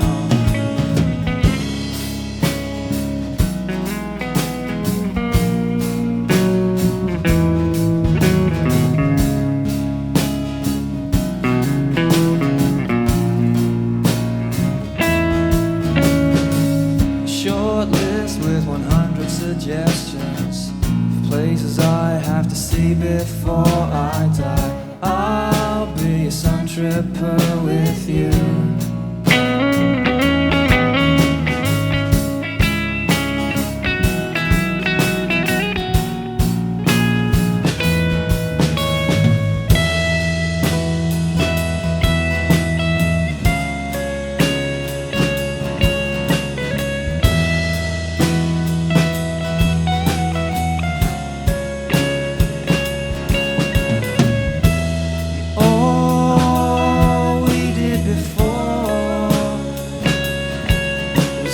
Suggestions of places I have to see before I die. I'll be a sun tripper with you.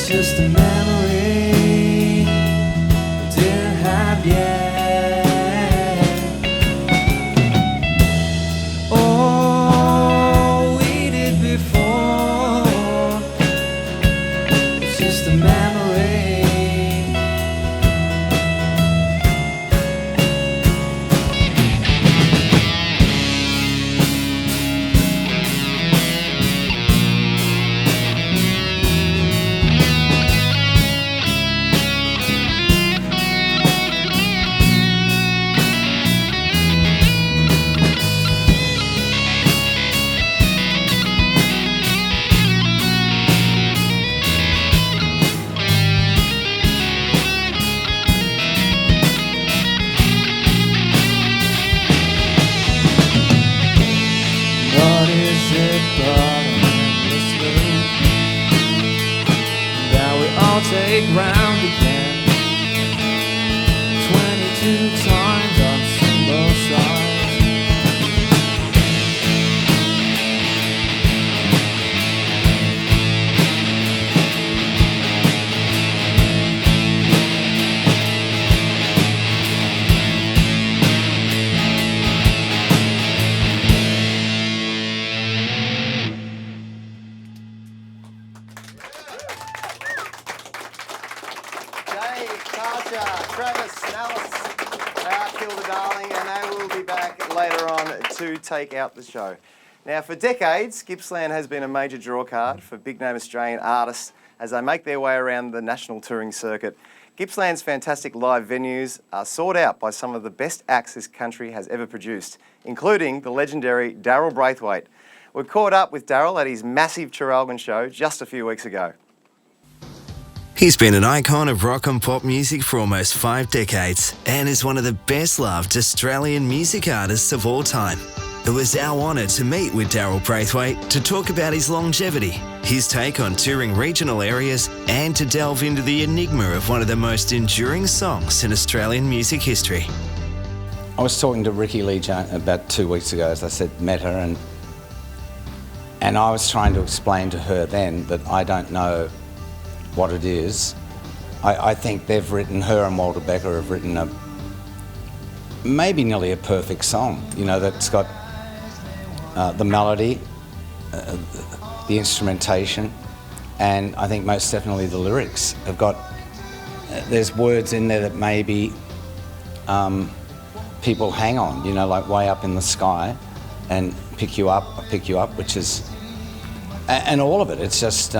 Just a memory we didn't have yet. All we did before was just a memory. stick round again. 22 times I've seen both sides. To take out the show. Now, for decades, Gippsland has been a major draw card for big-name Australian artists as they make their way around the national touring circuit. Gippsland's fantastic live venues are sought out by some of the best acts this country has ever produced, including the legendary Daryl Braithwaite. We caught up with Daryl at his massive Traralgon show just a few weeks ago. He's been an icon of rock and pop music for almost 5 decades and is one of the best loved Australian music artists of all time. It was our honour to meet with Daryl Braithwaite to talk about his longevity, his take on touring regional areas, and to delve into the enigma of one of the most enduring songs in Australian music history. I was talking to Ricky Lee about 2 weeks ago, as I said, met her, and I was trying to explain to her then that I don't know what it is. I think they've written, her and Walter Becker have written maybe nearly a perfect song, you know, that's got the melody, the instrumentation, and I think most definitely the lyrics have got, there's words in there that maybe people hang on, you know, like Way Up in the Sky and Pick You Up, which is, and all of it, it's just,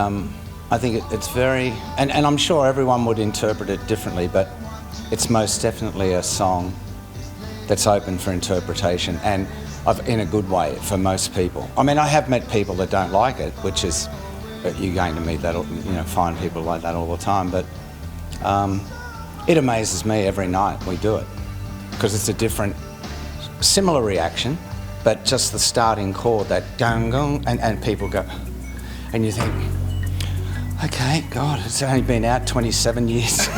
I think it's very, and I'm sure everyone would interpret it differently, but it's most definitely a song that's open for interpretation and in a good way for most people. I mean, I have met people that don't like it, which is, you're going to meet that, you know, find people like that all the time, but it amazes me every night we do it because it's a different, similar reaction, but just the starting chord, that dung gong, and people go, and you think, okay, God, it's only been out 27 years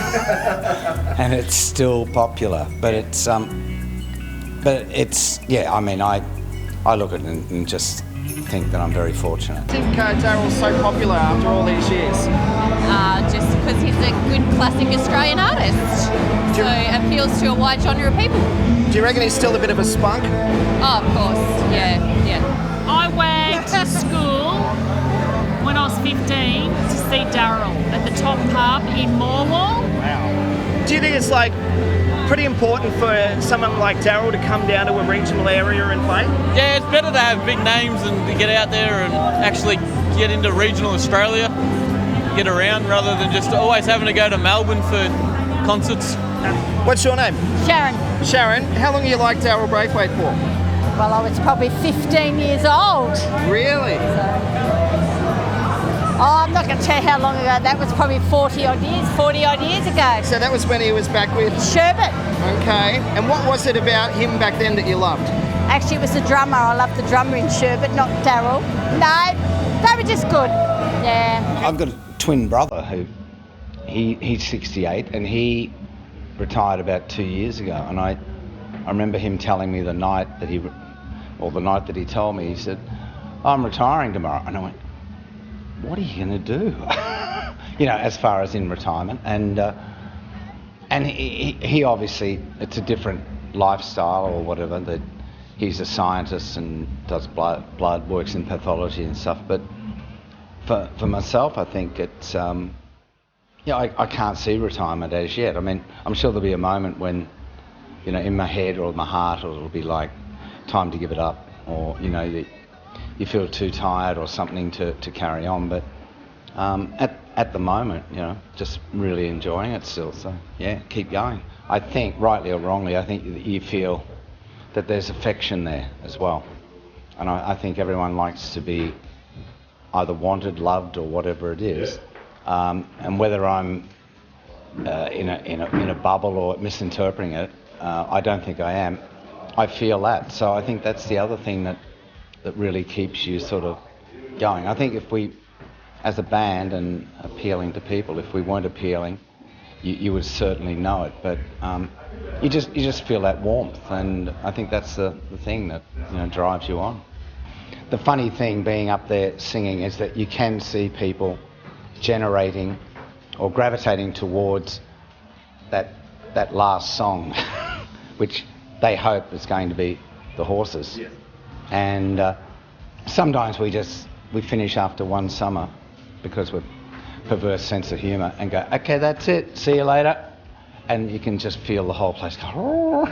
and it's still popular. But it's, yeah, I mean, I look at it and just think that I'm very fortunate. I think Daryl's so popular after all these years? Just because he's a good classic Australian artist. So appeals to a wide genre of people. Do you reckon he's still a bit of a spunk? Oh, of course, yeah. I went to school when I was 15 to see Daryl at the Top Pub in Morwell. Wow. Do you think it's like pretty important for someone like Daryl to come down to a regional area and play? Yeah, it's better to have big names and to get out there and actually get into regional Australia, get around, rather than just always having to go to Melbourne for concerts. What's your name? Sharon. Sharon, how long have you liked Daryl Braithwaite for? Well, I was probably 15 years old. Really? I'm not going to tell you how long ago. That was probably 40 odd years ago. So that was when he was back with Sherbet. Okay. And what was it about him back then that you loved? Actually, it was the drummer. I loved the drummer in Sherbet, not Daryl. No, they were just good. Yeah. I've got a twin brother who, he's 68 and he retired about 2 years ago, and I remember him telling me the night that he told me, he said, I'm retiring tomorrow. And I went, what are you going to do? You know, as far as in retirement. And he obviously, it's a different lifestyle or whatever, that he's a scientist and does blood, works in pathology and stuff. But for myself, I think it's, I can't see retirement as yet. I mean, I'm sure there'll be a moment when, you know, in my head or my heart, it'll be like, time to give it up, or, you know, you feel too tired or something to carry on. But at the moment, you know, just really enjoying it still. So, yeah, keep going. I think, rightly or wrongly, I think you feel that there's affection there as well. And I think everyone likes to be either wanted, loved, or whatever it is. And whether I'm in a bubble or misinterpreting it, I don't think I am. I feel that. So I think that's the other thing that really keeps you sort of going. I think if we as a band and appealing to people. If we weren't appealing, you would certainly know it. But you just feel that warmth, and I think that's the thing that drives you on. The funny thing being up there singing is that you can see people generating or gravitating towards that last song, which they hope is going to be the Horses. Yes. And sometimes we finish after one summer because we're perverse sense of humour and go, okay, that's it, see you later. And you can just feel the whole place go,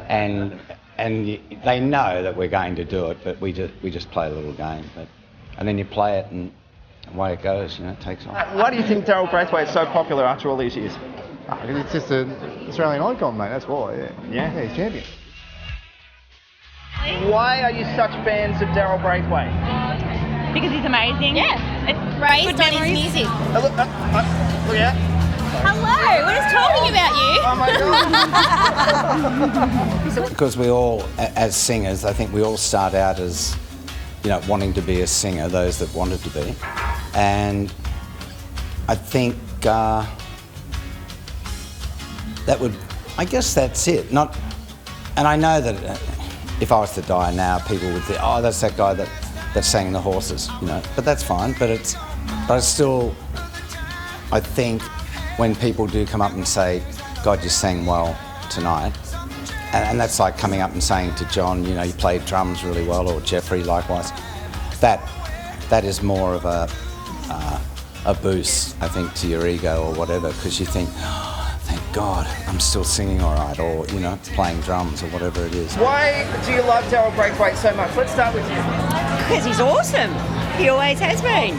and they know that we're going to do it, but we just play a little game. And then you play it and away it goes, it takes off. Why do you think Daryl Braithwaite is so popular after all these years? It's just an Australian icon, mate, that's why, Yeah, he's champion. Why are you such fans of Daryl Braithwaite? Because he's amazing. Yeah. It's raised on his music. Look out. Hello, we're just talking about you. Oh my God. Because we all, as singers, I think we all start out as, wanting to be a singer, those that wanted to be. And I think I guess that's it. And I know that if I was to die now, people would think, oh, that's that guy that sang the Horses, But that's fine. But I still, I think when people do come up and say, God, you sang well tonight, and that's like coming up and saying to John, you played drums really well, or Jeffrey likewise, that is more of a boost, I think, to your ego or whatever, because you think, oh, thank God, I'm still singing all right, or, playing drums or whatever it is. Why do you love Daryl Braithwaite so much? Let's start with you. Because he's awesome. He always has been.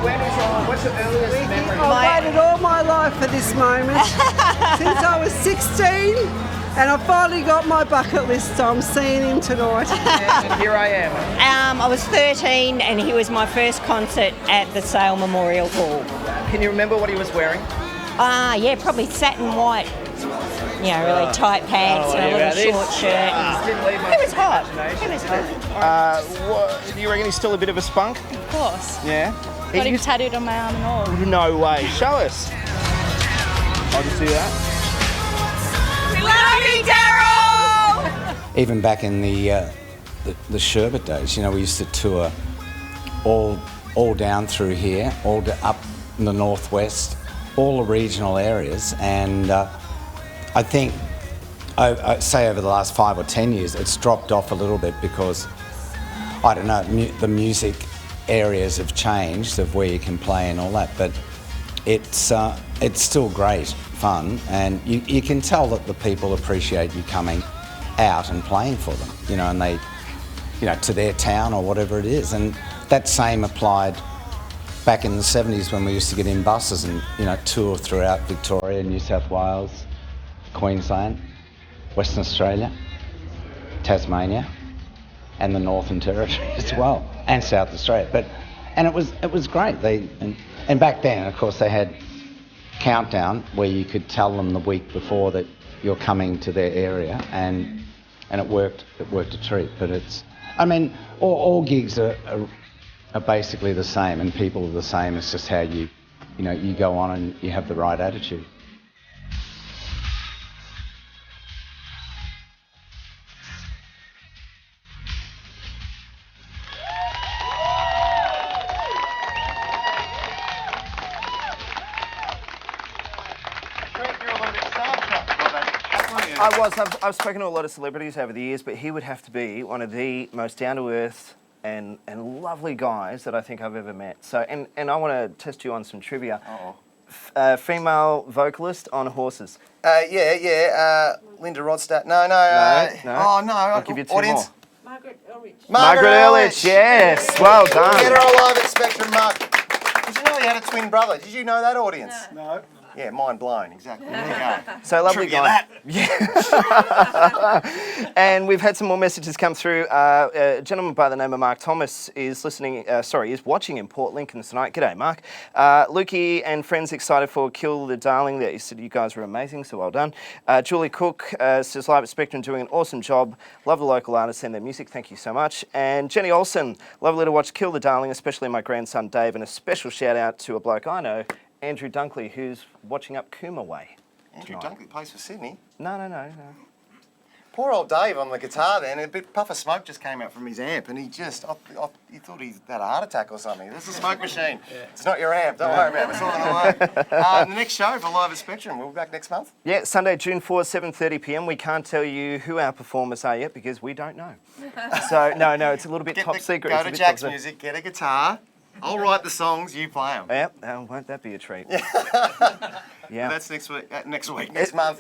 What's your earliest memory? I've waited all my life for this moment since I was 16, and I finally got my bucket list, so I'm seeing him tonight. And here I am. I was 13 and he was my first concert at the Sale Memorial Hall. Can you remember what he was wearing? Yeah, probably satin white, really tight pants and a little short shirt. It was hot. It was hot. Do you reckon he's still a bit of a spunk? Of course. Yeah? Got him tattooed on my arm and all. No way. Show us. I'll just do that. We love you, Daryl! Even back in the Sherbet days, we used to tour all down through here, up in the northwest, all the regional areas, and I think, I'd say over the last 5 or 10 years, it's dropped off a little bit because, I don't know, the music areas have changed of where you can play and all that, but it's still great fun, and you can tell that the people appreciate you coming out and playing for them, and they, to their town or whatever it is, and that same applied back in the 70s when we used to get in buses and tour throughout Victoria, New South Wales, Queensland, Western Australia, Tasmania, and the Northern Territory as well, and South Australia. And it was great. And back then, of course, they had Countdown where you could tell them the week before that you're coming to their area, and it worked a treat. But all gigs are basically the same, and people are the same. It's just how you go on and you have the right attitude. I've spoken to a lot of celebrities over the years, but he would have to be one of the most down-to-earth and lovely guys that I think I've ever met. So, and I want to test you on some trivia. Female vocalist on Horses. Linda Rodstadt. No. No. I'll give you two audience. more. Margaret Ehrlich, yes. Well done. Get her alive at Spectrum, Mark. Did you know he had a twin brother? Did you know that, audience? No. Yeah, mind blown, exactly. There you go. So lovely Trivia guy. that. Yeah. And we've had some more messages come through. A gentleman by the name of Mark Thomas is is watching in Port Lincoln tonight. G'day, Mark. Lukey and friends excited for Kill the Darling there. He said you guys were amazing, so well done. Julie Cook says Live at Spectrum doing an awesome job. Love the local artists and their music. Thank you so much. And Jenny Olsen, lovely to watch Kill the Darling, especially my grandson Dave, and a special shout out to a bloke I know, Andrew Dunkley, who's watching up Cooma Way. Andrew Dunkley plays for Sydney. No. Poor old Dave on the guitar then, a bit puff of smoke just came out from his amp and he just, he thought he had a heart attack or something. This is a smoke machine. Yeah. It's not your amp, don't worry about it, it's all in the way. The next show for Live at Spectrum, we'll be back next month. Yeah, Sunday, June 4th, 7:30pm. We can't tell you who our performers are yet because we don't know. So, no, it's a little bit top secret. Go to Jack's Music, get a guitar. I'll write the songs, you play them. Yep, won't that be a treat? Yeah. That's next month,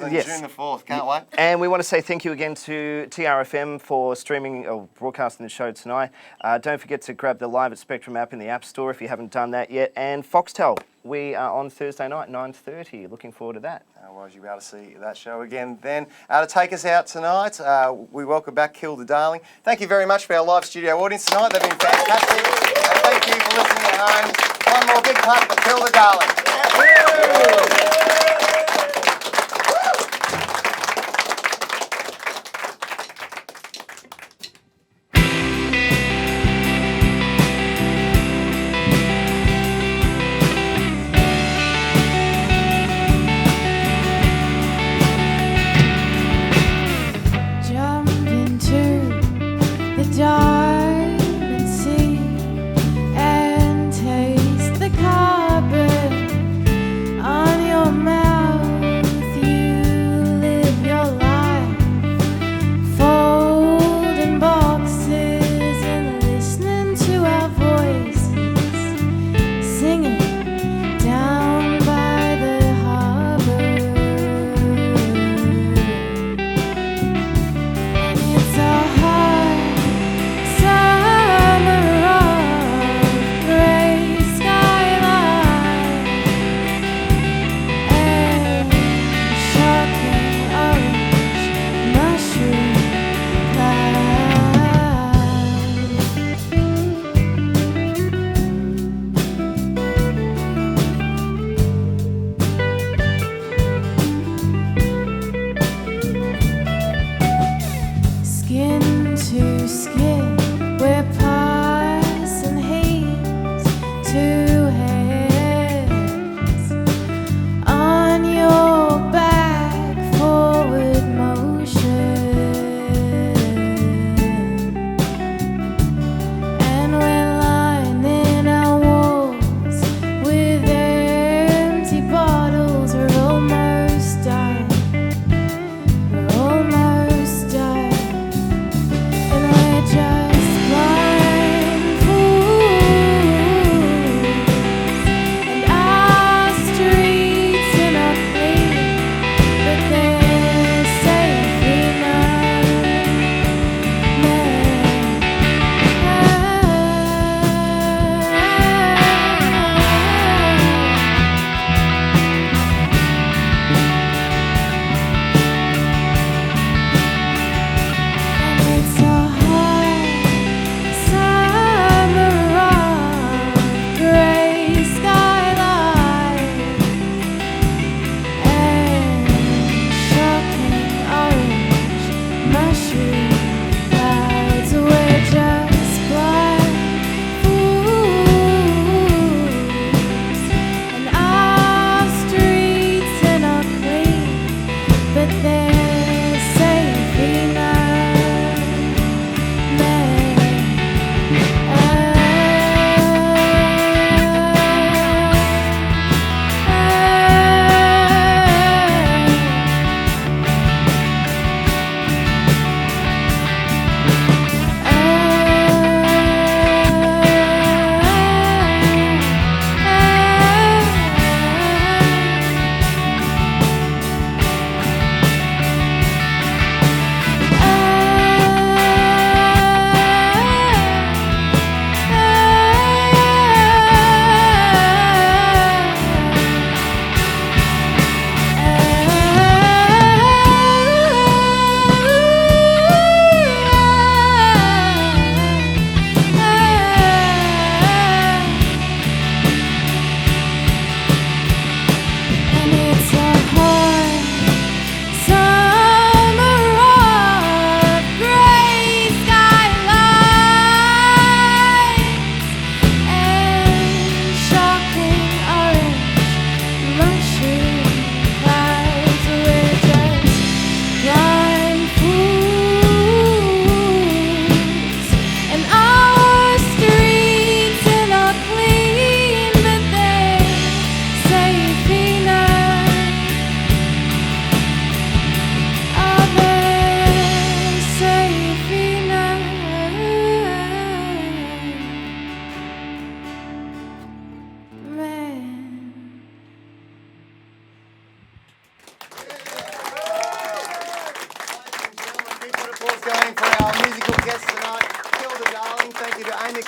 and yes. June the 4th. Can't wait. And we want to say thank you again to TRFM for streaming or broadcasting the show tonight. Don't forget to grab the Live at Spectrum app in the App Store if you haven't done that yet. And Foxtel, we are on Thursday night, 9:30. Looking forward to that. Otherwise, you'll be able to see that show again then. To take us out tonight, we welcome back Kill the Darling. Thank you very much for our live studio audience tonight. They've been fantastic. And thank you for listening at home. One more big clap for Kill the Darling. Diamond sea and taste the carbon on your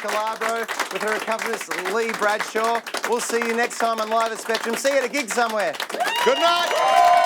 Calabro, with her accompanist Lee Bradshaw. We'll see you next time on Live at Spectrum. See you at a gig somewhere. Good night.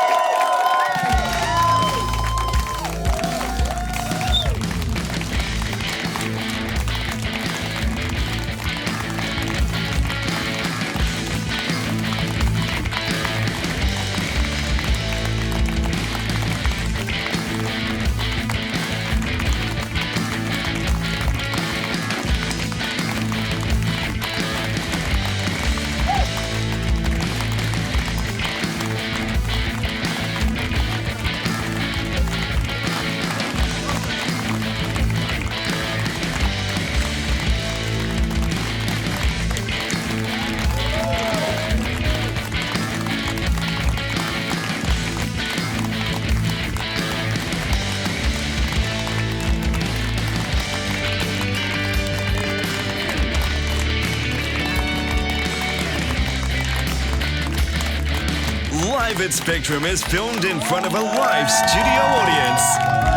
Live at Spectrum is filmed in front of a live studio audience.